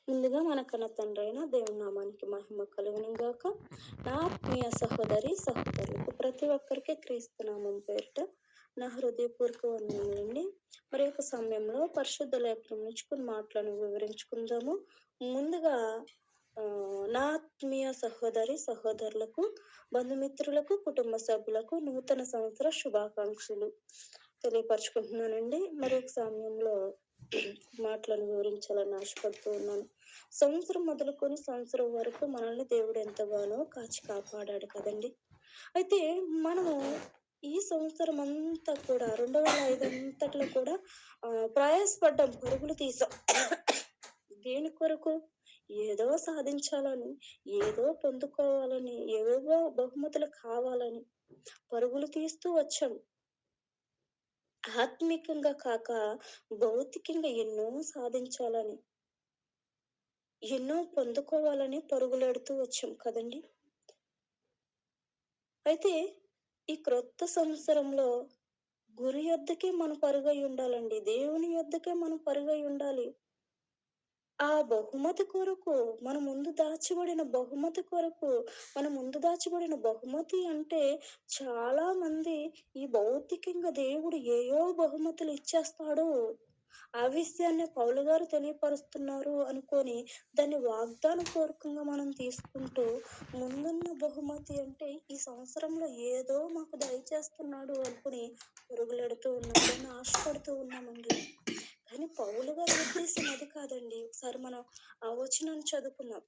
ముందుగా మన కన్న తండ్రైన దేవుని నామానికి మహిమ కలుగును గాక. నా ఆత్మీయ సహోదరి సహోదరులకు ప్రతి ఒక్కరికి క్రీస్తు నామం పేరిట నా హృదయపూర్వక వందనములండి. మరి యొక్క సమయంలో పరిశుద్ధ లేఖనం నుంచి కొన్ని మాటలను వివరించుకుందాము. ముందుగా నా ఆత్మీయ సహోదరి సహోదరులకు, బంధుమిత్రులకు, కుటుంబ సభ్యులకు నూతన సంవత్సర శుభాకాంక్షలు తెలియపరచుకుంటున్నానండి. మరి ఒక సమయంలో మాటలను వివరించాలని ఆశపడుతూ ఉన్నాను. సంవత్సరం మొదలుకొని సంవత్సరం వరకు మనల్ని దేవుడు ఎంతగానో కాచి కాపాడాడు కదండి. అయితే మనము ఈ సంవత్సరం అంతా కూడా 2005 అంతట్లో కూడా ప్రయాసపడ్డాం, పరుగులు తీసాం. దేని కొరకు? ఏదో సాధించాలని, ఏదో పొందుకోవాలని, ఏవేవో బహుమతులు కావాలని పరుగులు తీస్తూ వచ్చాం. ఆత్మికంగా కాక భౌతికంగా ఎన్నో సాధించాలని, ఎన్నో పొందుకోవాలని పరుగులెడుతూ వచ్చాం కదండి. అయితే ఈ క్రొత్త సంవత్సరంలో గురి యొద్దకే మనం పరుగై ఉండాలండి. దేవుని యొద్దకే మనం పరుగై ఉండాలి. ఆ బహుమతి కొరకు మన ముందు దాచబడిన బహుమతి అంటే చాలా మంది ఈ భౌతికంగా దేవుడు ఏయో బహుమతులు ఇచ్చేస్తాడు, ఆ విషయాన్ని పౌలు గారు తెలియపరుస్తున్నారు అనుకొని దాన్ని వాగ్దాన పూర్వకంగా మనం తీసుకుంటూ, ముందున్న బహుమతి అంటే ఈ సంవత్సరంలో ఏదో మాకు దయచేస్తున్నాడు అనుకుని పరుగులెడుతూ ఉన్నాం, దాన్ని ఆశపడుతూ ఉన్నామండి. కానీ పౌలు గారి ఉద్దేశం అది కాదండి. ఒకసారి మనం ఆ వచనాన్ని చదువుకుందాం,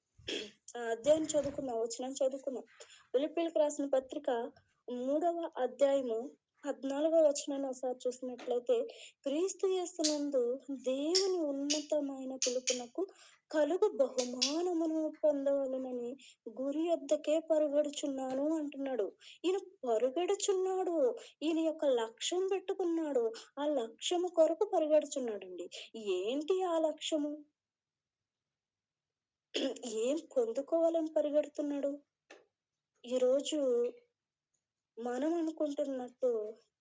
ఆ అధ్యాయం చదువుకుందాం, వచనాన్ని చదువుకుందాం. ఫిలిప్పీయులకు రాసిన పత్రిక 3వ అధ్యాయము 14వ వచనాన్ని ఒకసారి చూసినట్లయితే, క్రీస్తు యేసునందు దేవుని ఉన్నతమైన పిలుపునకు కలుగు బహుమానమును పొందవలెనని గురి యొద్దకే పరుగెడుచున్నాను అంటున్నాడు. ఈయన పరుగెడుచున్నాడు, ఈయన యొక్క లక్ష్యం పెట్టుకున్నాడు, ఆ లక్ష్యము కొరకు పరిగెడుచున్నాడండి. ఏంటి ఆ లక్ష్యము? ఏం పొందుకోవాలని పరిగెడుతున్నాడు? ఈరోజు మనం అనుకుంటున్నట్టు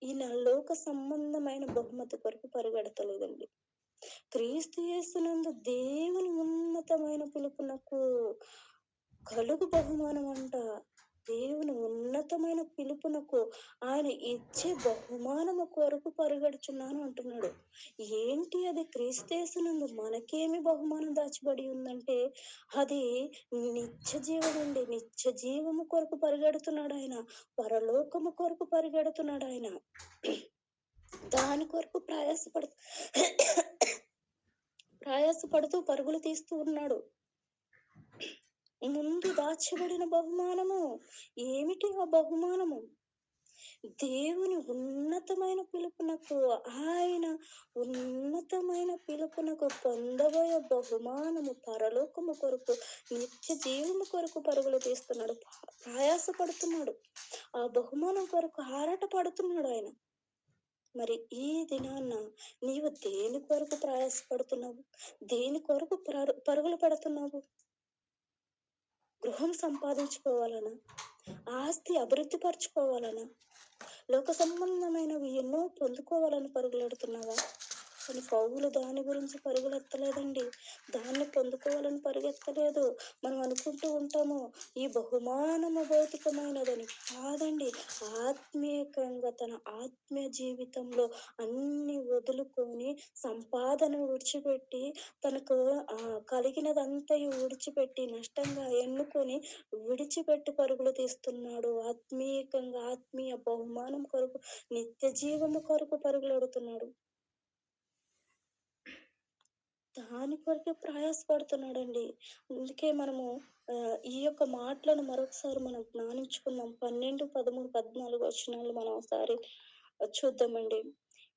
ఈయన లోక సంబంధమైన బహుమతి కొరకు పరిగెడతలేదండి. క్రీస్తు యేసునందు దేవుని ఉన్నతమైన పిలుపునకు కలుగు బహుమానం అంట. దేవుని ఉన్నతమైన పిలుపునకు ఆయన ఇచ్చే బహుమానము కొరకు పరిగెడుచున్నాను అంటున్నాడు. ఏంటి అది? క్రీస్తు యేసునందు మనకేమి బహుమానం దాచబడి ఉందంటే అది నిత్య జీవమండి. నిత్య జీవము కొరకు పరిగెడుతున్నాడు ఆయన, పరలోకము కొరకు పరిగెడుతున్నాడు ఆయన. దాని కొరకు ప్రయాసపడుతూ పరుగులు తీస్తూ ఉన్నాడు. ముందు దాచబడిన బహుమానము ఏమిటి? ఆ బహుమానము దేవుని ఉన్నతమైన పిలుపునకు, ఆయన ఉన్నతమైన పిలుపునకు పొందబోయే బహుమానము, పరలోకము కొరకు, నిత్య జీవము కొరకు పరుగులు తీస్తున్నాడు, ప్రయాసపడుతున్నాడు. ఆ బహుమానం కొరకు ఆరాట పడుతున్నాడు ఆయన. మరి ఈ దినాన్న నీవు దేని కొరకు ప్రయాసపడుతున్నావు? దేని కొరకు పరుగులు పెడుతున్నావు? గృహం సంపాదించుకోవాలనా? ఆస్తి అభివృద్ధి పరచుకోవాలనా? లోక సంబంధమైనవి ఎన్నో పొందుకోవాలని పరుగులెడుతున్నావా? కానీ పౌలు దాని గురించి పరుగులెత్తలేదండి. దాన్ని పొందుకోవాలని పరిగెత్తలేదు. మనం అనుకుంటూ ఉంటాము ఈ బహుమానము భౌతికమైనదని. కాదండి, ఆత్మీయంగా తన ఆత్మీయ జీవితంలో అన్ని వదులుకొని, సంపాదన విడిచిపెట్టి, తనకు కలిగినదంతయు విడిచిపెట్టి, నష్టంగా ఎన్నుకొని విడిచిపెట్టి పరుగులు తీస్తున్నాడు. ఆత్మీయంగా ఆత్మీయ బహుమానం కొరకు, నిత్య జీవము కొరకు పరుగులెడుతున్నాడు. దాని కొరకే ప్రయాసపడుతున్నాడండి. అందుకే మనము ఈ యొక్క మాటలను మరొకసారి మనం జ్ఞానించుకుందాం. 12, 13, 14 వచనాలు మనం ఒకసారి చూద్దామండి.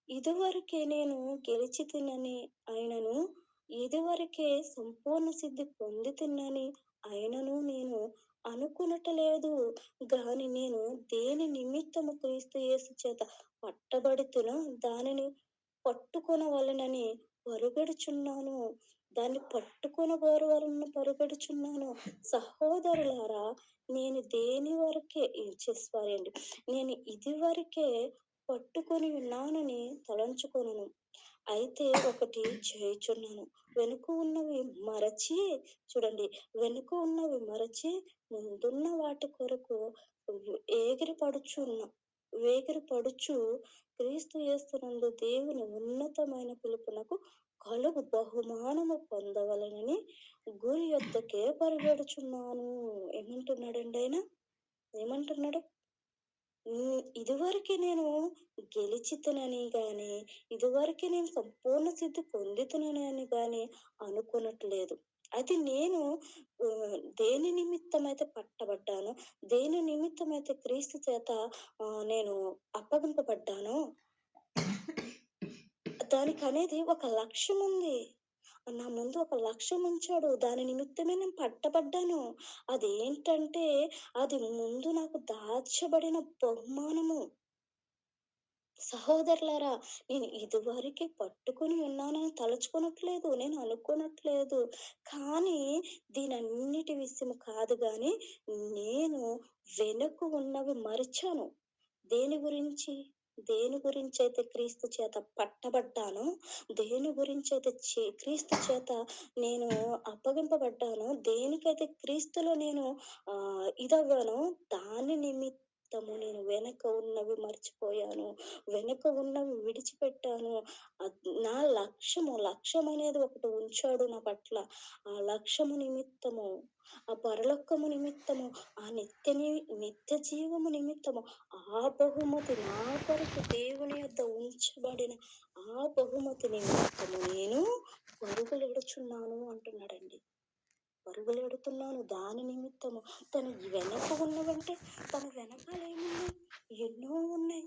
ఇదివరకే నేను గెలిచి తినని అయినను, ఇదివరకే సంపూర్ణ సిద్ధి పొంది తిన్నని అయినను నేను అనుకునటలేదు గాని, నేను దేని నిమిత్తము క్రీస్తు యేసు చేత పట్టబడితినో దానిని పట్టుకొనవలెనని పరుగెడుచున్నాను. దాన్ని పట్టుకొనగోరవలన పరుగెడుచున్నాను. సహోదరులారా, నేను దేని వరకే నేను ఇది వరకే పట్టుకొని ఉన్నానని తలంచుకొనును. అయితే ఒకటి చేయుచున్నాను. వెనుక ఉన్నవి మరచి చూడండి. వెనుక ఉన్నవి మరచి ముందున్న వాటి కొరకు ఎగిరిపడుచున్న వేగిరపడుచు క్రీస్తు యేసునందు దేవుని ఉన్నతమైన పిలుపునకు కలుగు బహుమానము పొందవలెనని గురి యొద్దకే పరిగెడుచున్నాను. ఏమంటున్నాడండి ఆయన? ఏమంటున్నాడు? ఇదివరకే నేను గెలిచితినని గాని, ఇదివరకే నేను సంపూర్ణ సిద్ధి పొందితినని గాని అనుకునట్లేదు. అది నేను దేని నిమిత్తమైతే పట్టబడ్డానో, దేని నిమిత్తమైతే క్రీస్తు చేత నేను అప్పగింపబడ్డానో, దానికనేది ఒక లక్ష్యముంది. నా ముందు ఒక లక్ష్యం ఉంచాడు. దాని నిమిత్తమే నేను పట్టబడ్డాను. అదేంటంటే, అది ముందు నాకు దాచబడిన బహుమానము. సహోదరులారా, నేను ఇదివరకే పట్టుకొని ఉన్నానని తలుచుకోనట్లేదు. నేను అనుకోనట్లేదు. కానీ దీనన్నిటి విషయము కాదు గానీ, నేను వెనుక ఉన్నవి మరిచాను. దేని గురించి? దేని గురించైతే క్రీస్తు చేత పట్టబడ్డానో, దేని గురించైతే క్రీస్తు చేత నేను అప్పగింపబడ్డానో, దేనికైతే క్రీస్తులో నేను ఇదవ్వానో దాని నిమిత్తము నేను వెనక ఉన్నవి మర్చిపోయాను. వెనుక ఉన్నవి విడిచిపెట్టాను. నా లక్ష్యమనేది ఒకటి ఉంచాడు నా పట్ల. ఆ లక్ష్యము నిమిత్తము, ఆ పరలోకము నిమిత్తము, ఆ నిత్య జీవము నిమిత్తము, ఆ బహుమతి నా కొరకు దేవుని యొద్ద ఉంచబడిన ఆ బహుమతి నిమిత్తము నేను పరుగులెడుచున్నాను అంటున్నాడండి. పరుగులెడుతున్నాను దాని నిమిత్తము. తను వెనక ఉన్నవంటే తన వెనకాల ఏమున్నాయి? ఎన్నో ఉన్నాయి.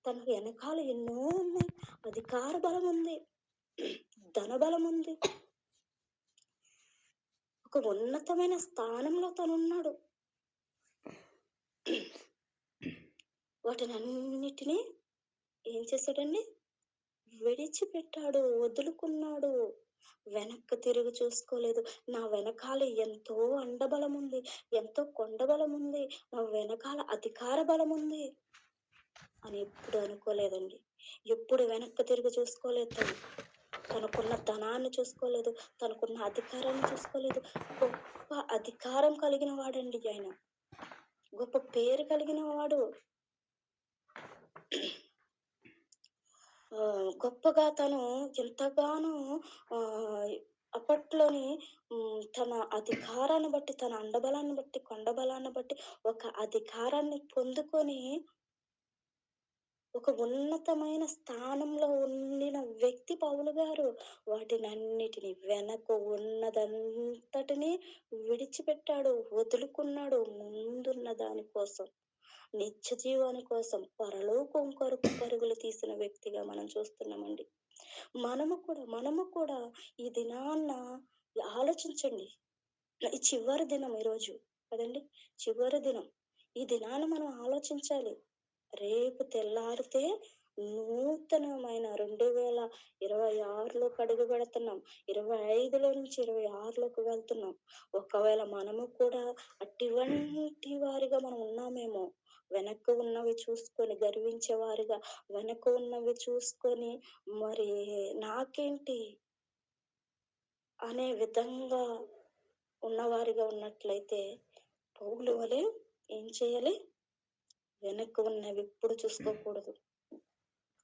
తన వెనకాల ఎన్నో ఉన్నాయి. అధికార బలముంది. ధన బలముంది. ఒక ఉన్నతమైన స్థానంలో తనున్నాడు. వాటినన్నిటినీ ఏం చేశాడండి? విడిచిపెట్టాడు, వదులుకున్నాడు. వెనక్కి తిరిగి చూసుకోలేదు. నా వెనకాల ఎంతో అండబలముంది, ఎంతో కొండ బలముంది, నా వెనకాల అధికార బలముంది అని ఎప్పుడు అనుకోలేదండి. ఎప్పుడు వెనక్కి తిరిగి చూసుకోలేదు తను. తనకున్న ధనాన్ని చూసుకోలేదు, తనకున్న అధికారాన్ని చూసుకోలేదు. గొప్ప అధికారం కలిగిన వాడండి ఆయన. గొప్ప పేరు కలిగిన వాడు. గొప్పగా తను ఎంతగానో అప్పట్లోని తన అధికారాన్ని బట్టి, తన అండబలాన్ని బట్టి, కొండ బలాన్ని బట్టి ఒక అధికారాన్ని పొందుకొని ఒక ఉన్నతమైన స్థానంలో ఉండిన వ్యక్తి పౌలు గారు. వాటినన్నిటిని వెనక ఉన్నదంతటిని విడిచిపెట్టాడు, వదులుకున్నాడు ముందున్న దాని కోసం. నిత్య జీవాని కోసం పరలోకం కొరకు పరుగులు తీసిన వ్యక్తిగా మనం చూస్తున్నామండి. మనము కూడా ఈ దినాన్న ఆలోచించండి. ఈ చివరి దినం ఈరోజు కదండి! చివరి దినం. ఈ దినాన మనం ఆలోచించాలి. రేపు తెల్లారితే నూతనమైన 2026లోకి అడుగు పెడుతున్నాం. 25లో నుంచి 26లోకి వెళ్తున్నాం. ఒకవేళ మనము కూడా అటువంటి వారిగా మనం ఉన్నామేమో. వెనక్కు ఉన్నవి చూసుకొని గర్వించేవారిగా, వెనక ఉన్నవి చూసుకొని మరి నాకేంటి అనే విధంగా ఉన్నవారిగా ఉన్నట్లయితే పౌలు వలె ఏం చేయాలి? వెనక్కు ఉన్నవి ఎప్పుడు చూసుకోకూడదు.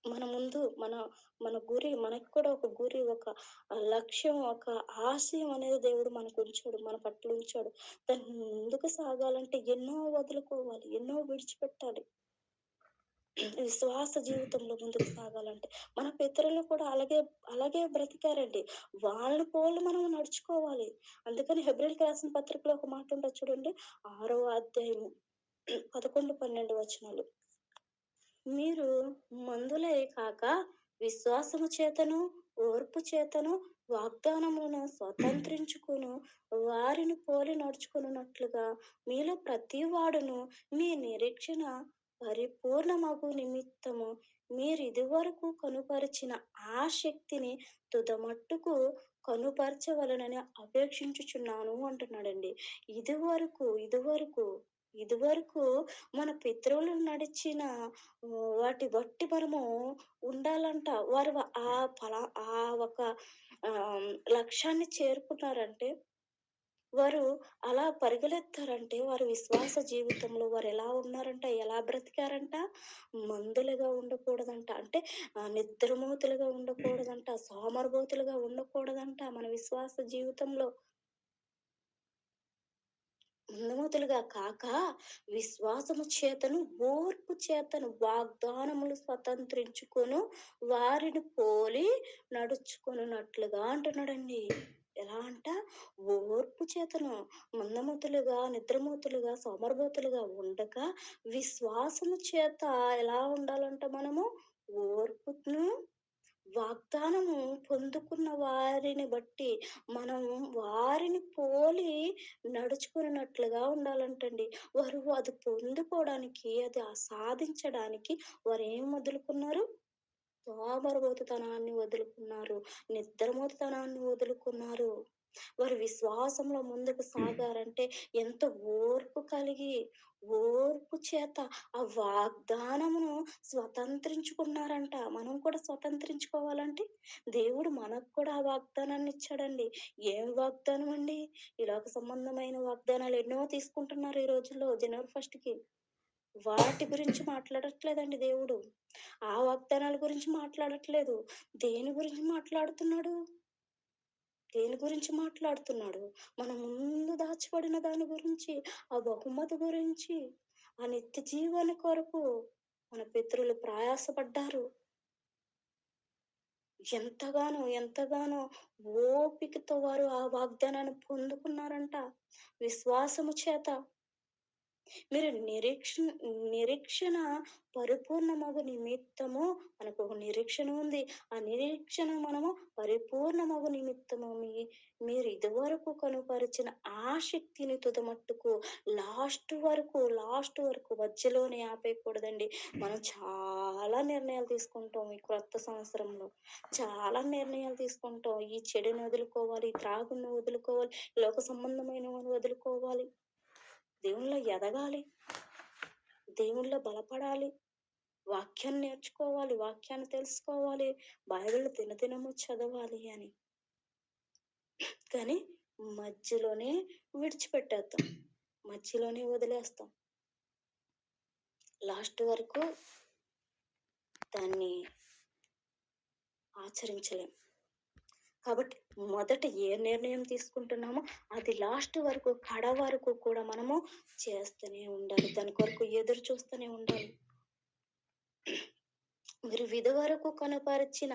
మన ముందు మన గురి, మనకు కూడా ఒక గురి, ఒక లక్ష్యం, ఒక ఆశయం అనేది దేవుడు మనకు ఉంచాడు, మన పట్ల ఉంచాడు. దాన్ని ముందుకు సాగాలంటే ఎన్నో వదులుకోవాలి, ఎన్నో విడిచిపెట్టాలి. విశ్వాస జీవితంలో ముందుకు సాగాలంటే మన పితరులు కూడా అలాగే బ్రతికారండి. వాళ్ళని పోలి మనం నడుచుకోవాలి. అందుకని హెబ్రీయులకు రాసిన పత్రికలో ఒక మాట ఉంటుంది చూడండి. 6వ అధ్యాయము 11, 12 వచనాలు. మీరు మందులే కాక విశ్వాసము చేతను, ఓర్పు చేతను వాగ్దానములను స్వతంత్రించుకును వారిని పోలి నడుచుకున్నట్లుగా మీలో ప్రతి వాడును మీ నిరీక్షణ పరిపూర్ణమగు నిమిత్తము మీరు ఇదివరకు కనుపరిచిన ఆ శక్తిని తుదమట్టుకు కనుపరచవలనని అపేక్షించుచున్నాను అంటున్నాడండి. ఇదివరకు ఇదివరకు మన పితరులు నడిచిన వాటి బట్టి మనము ఉండాలంట. వారు ఆ ఫలా ఆ ఒక లక్ష్యాన్ని చేరుకున్నారంటే, వారు అలా పరిగెలెత్తారంటే, వారి విశ్వాస జీవితంలో వారెలా ఉన్నారంట, ఎలా బ్రతికారంట, మందులుగా ఉండకూడదంట. అంటే నిద్రమోతులుగా ఉండకూడదంట, సోమరిపోతులుగా ఉండకూడదంట మన విశ్వాస జీవితంలో. ముందుమూతలుగా కాక విశ్వాసము చేతను, ఓర్పు చేతను వాగ్దానములు స్వతంత్రించుకొను వారిని పోలి నడుచుకొనున్నట్లుగా అంటున్నాడండి. ఎలా అంట? ఓర్పు చేతను మందమతులుగా, నిద్రమూతులుగా, సోమరిపోతులుగా ఉండక విశ్వాసము చేత ఎలా ఉండాలంట మనము? ఓర్పును వాగ్దానము పొందుకున్న వారిని బట్టి మనం వారిని పోలి నడుచుకున్నట్లుగా ఉండాలంటండి. వారు అది పొందుకోవడానికి, అది సాధించడానికి వారేం వదులుకున్నారు? సోమరిపోతుతనాన్ని వదులుకున్నారు. నిద్రమోతుతనాన్ని వదులుకున్నారు. వారు విశ్వాసంలో ముందుకు సాగారంటే ఎంత ఓర్పు కలిగి, ఓర్పు చేత ఆ వాగ్దానమును స్వతంత్రించుకున్నారంట. మనం కూడా స్వతంత్రించుకోవాలంటే దేవుడు మనకు కూడా ఆ వాగ్దానాన్ని ఇచ్చాడండి. ఏం వాగ్దానం అండి? ఈ లోక సంబంధమైన వాగ్దానాలు ఎన్నో తీసుకుంటున్నారు ఈ రోజుల్లో జనవరి ఫస్ట్‌కి. వాటి గురించి మాట్లాడట్లేదండి దేవుడు. ఆ వాగ్దానాల గురించి మాట్లాడట్లేదు. దేని గురించి మాట్లాడుతున్నాడు? దేని గురించి మాట్లాడుతున్నాడు? మన ముందు దాచబడిన దాని గురించి, ఆ బహుమతి గురించి, ఆ నిత్య జీవాని కొరకు మన పితరులు ప్రయాసపడ్డారు. ఎంతగానో ఓపికతో వారు ఆ వాగ్దానాన్ని పొందుకున్నారంట. విశ్వాసము చేత. మీరు నిరీక్షణ పరిపూర్ణమగు నిమిత్తము మనకొక నిరీక్షణ ఉంది. ఆ నిరీక్షణ మనము పరిపూర్ణమగు నిమిత్తము మీరు ఇదివరకు కనుపరిచిన ఆసక్తిని తుదమట్టుకు లాస్ట్ వరకు మధ్యలోనే ఆపేయకూడదండి. మనం చాలా నిర్ణయాలు తీసుకుంటాం ఈ క్రొత్త సంవత్సరంలో. చాలా నిర్ణయాలు తీసుకుంటాం. ఈ చెడుని వదులుకోవాలి, ఈ త్రాగుడుని వదులుకోవాలి, ఈ లోక సంబంధమైనవని వదులుకోవాలి. దేవునిలో ఎదగాలి. దేవునిలో బలపడాలి. వాక్యాన్ని నేర్చుకోవాలి. వాక్యాన్ని తెలుసుకోవాలి. బైబిల్ దినదినము చదవాలి అని. కానీ మధ్యలోనే విడిచిపెట్టేద్దాం. మధ్యలోనే వదిలేస్తాం. లాస్ట్ వరకు దాన్ని ఆచరించలేం. కాబట్టి మొదట ఏ నిర్ణయం తీసుకుంటున్నామో అది లాస్ట్ వరకు, కడ వరకు కూడా మనము చేస్తూనే ఉండాలి. దాని కొరకు ఎదురు చూస్తూనే ఉండాలి. మీరు ఇదివరకు కనపరిచిన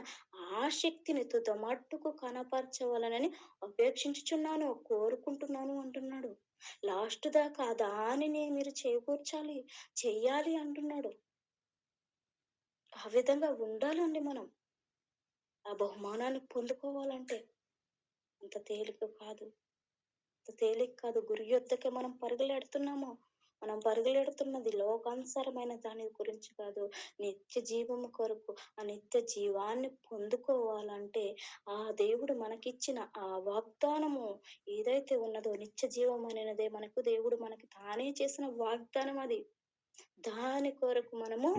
ఆసక్తిని తుదమట్టుకు కనపరచవలనని అపేక్షించుచున్నాను, కోరుకుంటున్నాను అంటున్నాడు. లాస్ట్ దాకా దానిని మీరు చేకూర్చాలి, చెయ్యాలి అంటున్నాడు. ఆ విధంగా ఉండాలండి మనం. ఆ బహుమానాన్ని పొందుకోవాలంటే. అంత తేలిక కాదు. అంత తేలిక కాదు. గురి యొద్దకే మనం పరుగులెడుతున్నాము. మనం పరుగులెడుతున్నది లోకానుసారమైన దాని గురించి కాదు. నిత్య జీవము కొరకు. ఆ నిత్య జీవాన్ని పొందుకోవాలంటే ఆ దేవుడు మనకిచ్చిన ఆ వాగ్దానము ఏదైతే ఉన్నదో నిత్య జీవం అనేదే దేవుడు మనకి తానే చేసిన వాగ్దానం అది. దాని కొరకు మనము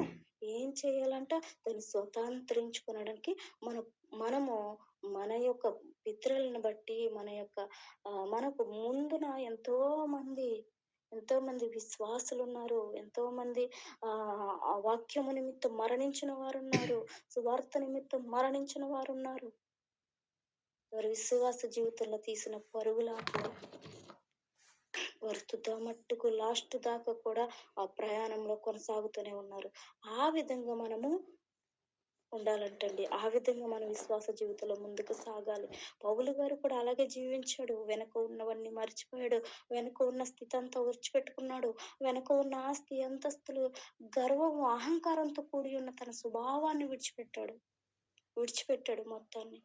ఏం చేయాలంట? దాన్ని స్వతంత్రించుకొనడానికి మనము మన యొక్క పితరులను బట్టి మనకు ముందున ఎంతో మంది విశ్వాసులున్నారు. ఎంతోమంది ఆ వాక్యము నిమిత్తం మరణించిన వారున్నారు. సువార్త నిమిత్తం మరణించిన వారున్నారు. వారి విశ్వాస జీవితంలో తీసిన పరుగులాటలు వారు తుదమట్టుకు లాస్ట్ దాకా కూడా ఆ ప్రయాణంలో కొనసాగుతూనే ఉన్నారు. ఆ విధంగా మనము ఉండాలంటండి. ఆ విధంగా మన విశ్వాస జీవితంలో ముందుకు సాగాలి. పౌలు గారు కూడా అలాగే జీవించాడు. వెనక ఉన్నవన్నీ మర్చిపోయాడు. వెనక ఉన్న స్థితి అంతా విడిచిపెట్టుకున్నాడు. వెనక ఉన్న ఆస్తి, అంతస్తులు, గర్వము, అహంకారంతో కూడి ఉన్న తన స్వభావాన్ని విడిచిపెట్టాడు మొత్తాన్ని.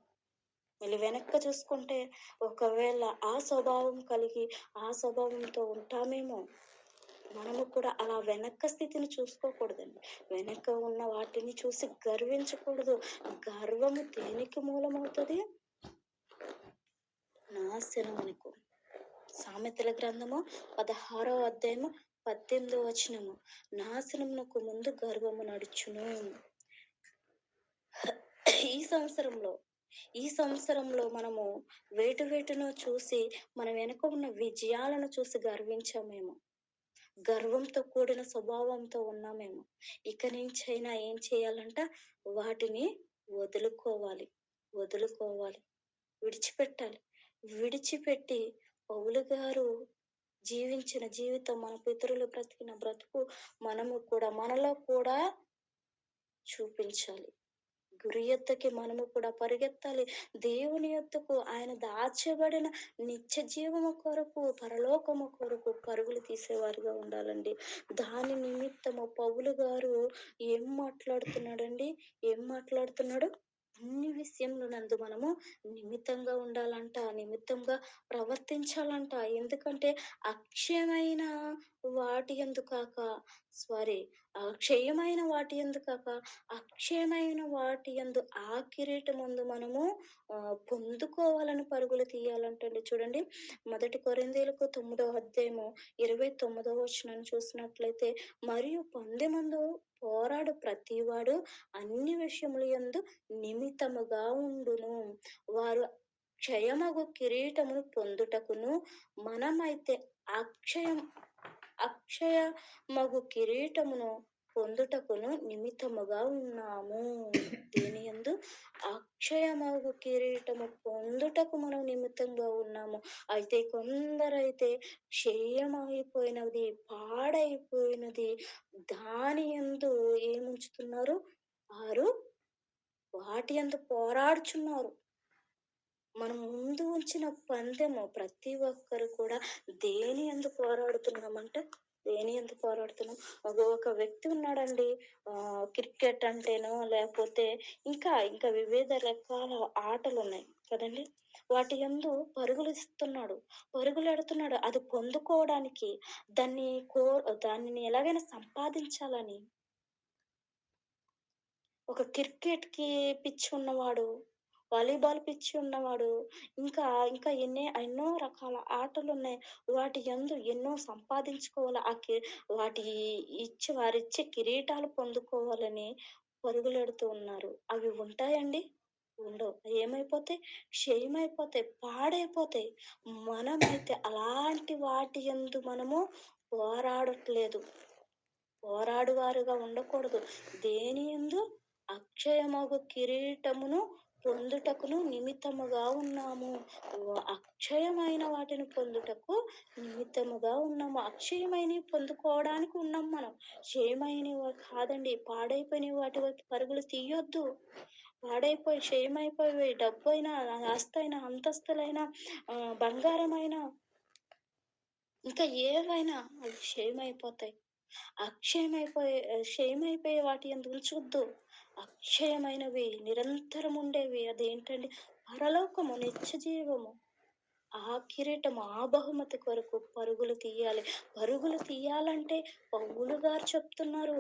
మళ్ళీ వెనక్కి చూసుకుంటే ఒకవేళ ఆ స్వభావం కలిగి ఆ స్వభావంతో ఉంటామేమో. మనము కూడా అలా వెనక్క స్థితిని చూసుకోకూడదండి. వెనక ఉన్న వాటిని చూసి గర్వించకూడదు. గర్వము దేనికి మూలమవుతుంది? నాశనమునకు. సామెతల గ్రంథము 16వ అధ్యాయము 18వ వచనము. నాశనమునకు ముందు గర్వము నడుచును. ఈ సంవత్సరంలో ఈ సంవత్సరంలో మనము వేటును చూసి మన వెనుక ఉన్న విజయాలను చూసి గర్వించామేమో. గర్వంతో కూడిన స్వభావంతో ఉన్నామేమో. ఇక నుంచైనా ఏం చేయాలంట? వాటిని వదులుకోవాలి. వదులుకోవాలి. విడిచిపెట్టాలి. విడిచిపెట్టి పౌలు గారు జీవించిన జీవితం, మన పితరులు బ్రతికిన బ్రతుకు మనలో కూడా చూపించాలి. గురి యొద్దకి మనము కూడా పరిగెత్తాలి. దేవుని యొద్దకు, ఆయన దాచబడిన నిత్య జీవము కొరకు, పరలోకము కొరకు పరుగులు తీసేవారుగా ఉండాలండి. దాని నిమిత్తము పౌలు గారు ఏం మాట్లాడుతున్నాడండి? ఏం మాట్లాడుతున్నాడు? అన్ని విషయములనందు మనము నిమిత్తంగా ఉండాలంట. నిమిత్తంగా ప్రవర్తించాలంట. ఎందుకంటే అక్షయమైన వాటి యందు కాక సారీ అక్షయమైన వాటి యందు కాక అక్షయమైన వాటి యందు ఆ కిరీటమందు మనము పొందుకోవాలని పరుగులు తీయాలంటండి. చూడండి, 1 కొరింథీయులకు 9వ అధ్యాయము 29వ వచనాన్ని చూసినట్లయితే, మరియు పందెమందు పోరాడు ప్రతివాడు అన్ని విషయముల యందు నిమిత్తముగా ఉండును. వారు క్షయమగు కిరీటమును పొందుటకును, మనమైతే అక్షయమగు కిరీటమును పొందుటకును నిమిత్తముగా ఉన్నాము. దేనియందు? అక్షయమగు కిరీటము పొందుటకు మనం నిమిత్తంగా ఉన్నాము. అయితే కొందరైతే క్షయమైపోయినది, పాడైపోయినది దాని యందు ఏముంచుతున్నారు? వారు వాటి యందు పోరాడుచున్నారు. మనం ముందు ఉంచిన పందెము ప్రతి ఒక్కరు కూడా దేని యందు పోరాడుతున్నామంటే, దేని యందు పోరాడుతున్నాం? ఒక వ్యక్తి ఉన్నాడండి, క్రికెట్ అంటేనో లేకపోతే ఇంకా వివిధ రకాల ఆటలున్నాయి కదండి. వాటి యందు పరుగులెడుతున్నాడు. అది పొందుకోవడానికి, దానిని ఎలాగైనా సంపాదించాలని. ఒక క్రికెట్‌కి పిచ్చి ఉన్నవాడు, వాలీబాల్ పిచ్చి ఉన్నవాడు, ఇంకా ఎన్నో రకాల ఆటలున్నాయి. వాటి యందు ఎన్నో సంపాదించుకోవాలి. వాటి వారిచ్చే కిరీటాలు పొందుకోవాలని పరుగులెడుతూ ఉన్నారు. అవి ఉంటాయండి? ఉండవు. ఏమైపోతాయి? క్షయమైపోతాయి, పాడైపోతాయి. మనమైతే అలాంటి వాటి యందు మనము పోరాడట్లేదు. పోరాడువారుగా ఉండకూడదు. దేనియందు? అక్షయమగు కిరీటమును పొందుటకును నిమిత్తముగా ఉన్నాము. అక్షయమైన వాటిని పొందుటకు నిమిత్తముగా ఉన్నాము. అక్షయమైనవి పొందుకోవడానికి ఉన్నాం మనం. క్షయమైనవి కాదండి. పాడైపోయిన వాటి వైపు పరుగులు తీయొద్దు. క్షయమైపోయి డబ్బైనా, ఆస్తైనా, అంతస్తులైనా, బంగారమైనా, ఇంకా ఏవైనా అవి క్షయమైపోతాయి. క్షయమైపోయే వాటి యందు ఉంచొద్దు. అక్షయమైనవి, నిరంతరం ఉండేవి. అదేంటండి? పరలోకము, నిత్య జీవము. ఆ కిరీటము, ఆ బహుమతి కొరకు పరుగులు తీయాలి. పరుగులు తీయాలంటే పౌలు గారు చెప్తున్నారు.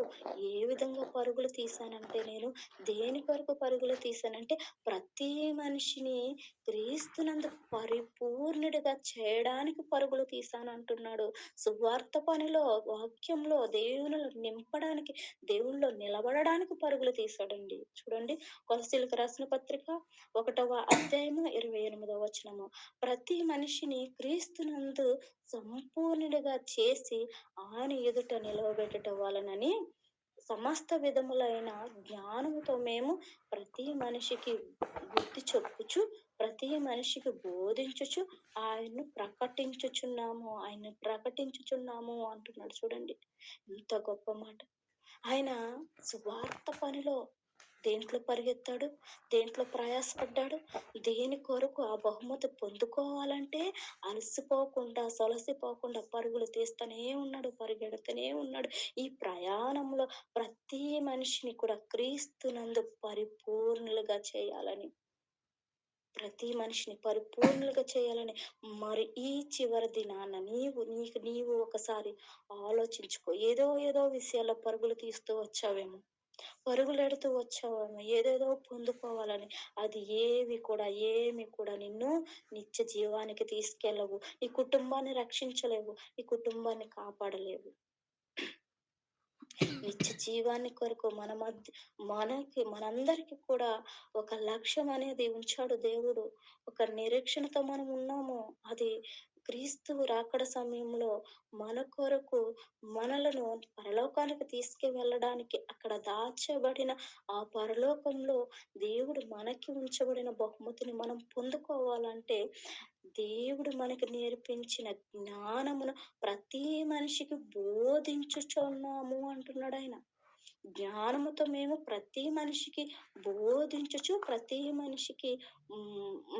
ఏ విధంగా పరుగులు తీశానంటే, నేను దేని కొరకు పరుగులు తీశానంటే, ప్రతి మనిషిని క్రీస్తునందు పరిపూర్ణుడిగా చేయడానికి పరుగులు తీశానంటున్నాడు. సువార్త పనిలో, వాక్యంలో, దేవునిలో నింపడానికి, దేవునిలో నిలబడడానికి పరుగులు తీశాడండి. చూడండి, కొలస్సీయులకు రాసిన పత్రిక 1వ అధ్యాయము 28వ వచనము. ప్రతి మనిషిని క్రీస్తునందు సంపూర్ణుడిగా చేసి ఆయన ఎదుట నిలవబెట్టుట వలనని సమస్త విధములైన జ్ఞానముతో మేము ప్రతి మనిషికి బుద్ధి చెప్పుచు, ప్రతి మనిషికి బోధించుచు ఆయన్ను ప్రకటించుచున్నాము అంటున్నాడు. చూడండి, ఎంత గొప్ప మాట. ఆయన సువార్త పనిలో దేంట్లో పరిగెత్తాడు? దేంట్లో ప్రయాసపడ్డాడు? దేని కొరకు? ఆ బహుమతి పొందుకోవాలంటే అలసిపోకుండా, సొలసిపోకుండా పరుగులు తీస్తూనే ఉన్నాడు, పరిగెడుతూనే ఉన్నాడు. ఈ ప్రయాణంలో ప్రతి మనిషిని కూడా క్రీస్తునందు పరిపూర్ణులుగా చేయాలని, ప్రతి మనిషిని పరిపూర్ణులుగా చేయాలని. మరి ఈ చివరి దినాన నీవు ఒకసారి ఆలోచించుకో. ఏదో విషయాల్లో పరుగులు తీస్తూ వచ్చావేమో, పరుగులెడుతూ వచ్చావేమో, ఏదేదో పొందుకోవాలని. అది ఏమి కూడా నిన్ను నిత్య జీవానికి తీసుకెళ్ళవు. నీ కుటుంబాన్ని రక్షించలేవు. నీ కుటుంబాన్ని కాపాడలేవు. నిత్య జీవాన్ని కొరకు మనందరికి కూడా ఒక లక్ష్యం అనేది ఉంచాడు దేవుడు. ఒక నిరీక్షణతో మనం ఉన్నాము. అది క్రీస్తు రాకడ సమయంలో మన కొరకు మనలను పరలోకానికి తీసుకువెళ్ళడానికి అక్కడ దాచబడిన ఆ పరలోకంలో దేవుడు మనకి ఉంచబడిన బహుమతిని మనం పొందుకోవాలంటే దేవుడు మనకి నేర్పించిన జ్ఞానమును ప్రతి మనిషికి బోధించుచున్నాము అంటున్నాడాయన. జ్ఞానముతో మేము ప్రతి మనిషికి బోధించుచు, ప్రతి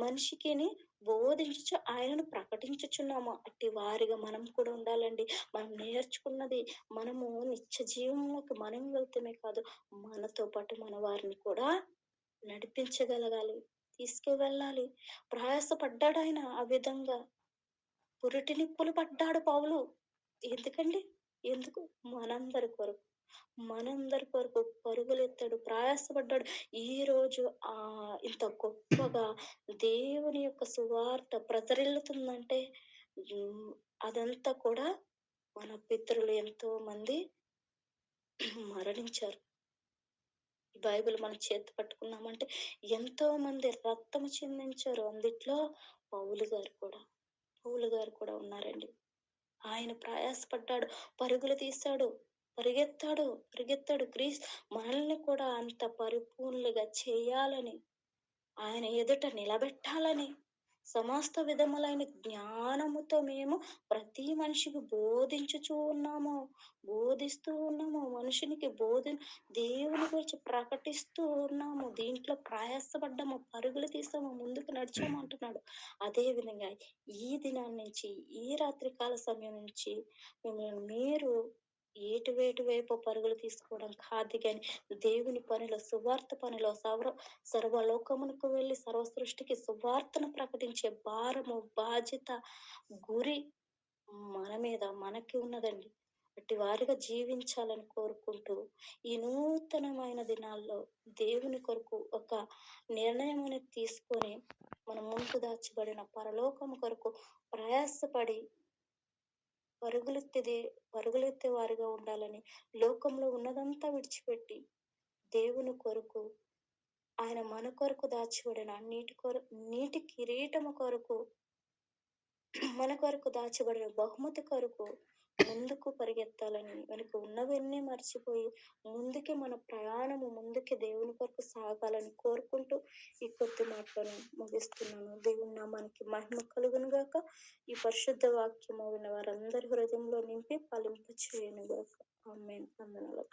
మనిషికిని బోధించుచు ఆయనను ప్రకటించుచున్నాము. అట్టి వారిగా మనం కూడా ఉండాలండి. మనం నేర్చుకున్నది మనము నిత్య జీవంలోకి మనం వెళ్తమే కాదు, మనతో పాటు మన వారిని కూడా నడిపించగలగాలి, తీసుకువెళ్ళాలి. ప్రయాసపడ్డాడాయన ఆ విధంగా. పురిటి నిప్పులు పడ్డాడు పౌలు. ఎందుకండి? ఎందుకు? మనందరి కొరకు. మనందరి కొరకు పరుగులెత్తాడు, ప్రయాసపడ్డాడు. ఈరోజు ఇంత గొప్పగా దేవుని యొక్క సువార్త ప్రసరిల్లుతుందంటే అదంతా కూడా మన పితరులు ఎంతో మంది మరణించారు. ఈ బైబిల్ మన చేతి పట్టుకున్నామంటే ఎంతో మంది రక్తము చిందించారు. అందుట్లో పౌలు గారు కూడా ఉన్నారండి. ఆయన ప్రయాసపడ్డాడు, పరుగులు తీశాడు, పరిగెత్తాడు. మనల్ని కూడా అంత పరిపూర్ణులుగా చేయాలని, ఆయన ఎదుట నిలబెట్టాలని, సమస్త విధములైన జ్ఞానముతో మేము ప్రతి మనిషికి బోధిస్తూ ఉన్నాము. మనుషునికి దేవుని గురించి ప్రకటిస్తూ ఉన్నాము. దీంట్లో ప్రయాసపడ్డాము, పరుగులు తీసాము, ముందుకు నడిచాము అంటున్నాడు. అదే విధంగా ఈ దినాన్ని నుంచి, ఈ రాత్రి కాల సమయం నుంచి మీరు ఏటి వైపు పరుగులు తీసుకోవడం కాదు గాని, దేవుని పనిలో, సువార్త పనిలో సర్వలోకమునకు వెళ్ళి సర్వ సృష్టికి సువార్తను ప్రకటించే భారము, బాధ్యత, గురి మనకి ఉన్నదండి. అట్టి వారిగా జీవించాలని కోరుకుంటూ, ఈ నూతనమైన దినాల్లో దేవుని కొరకు ఒక నిర్ణయం అనేది తీసుకొని, మన ముందు దాచబడిన పరలోకము కొరకు ప్రయాసపడి పరుగులెత్తే వారిగా ఉండాలని, లోకంలో ఉన్నదంతా విడిచిపెట్టి దేవుని కొరకు, ఆయన మన కొరకు దాచబడిన నీటి కిరీటము కొరకు, మన కొరకు దాచబడిన బహుమతి కొరకు ముందుకు పరిగెత్తాలని, వెనుక ఉన్నవన్నీ మర్చిపోయి మన ప్రయాణము ముందుకి దేవుని కొరకు సాగాలని కోరుకుంటూ ఈ కొద్ది మాటలను ముగిస్తున్నాను. దేవుని నామానికి మహిమ కలుగును గాక. ఈ పరిశుద్ధ వాక్యము విన్న వారందరి హృదయంలో నింపి ఫలింపచేయును గాక. ఆమేన్. వందనాలు.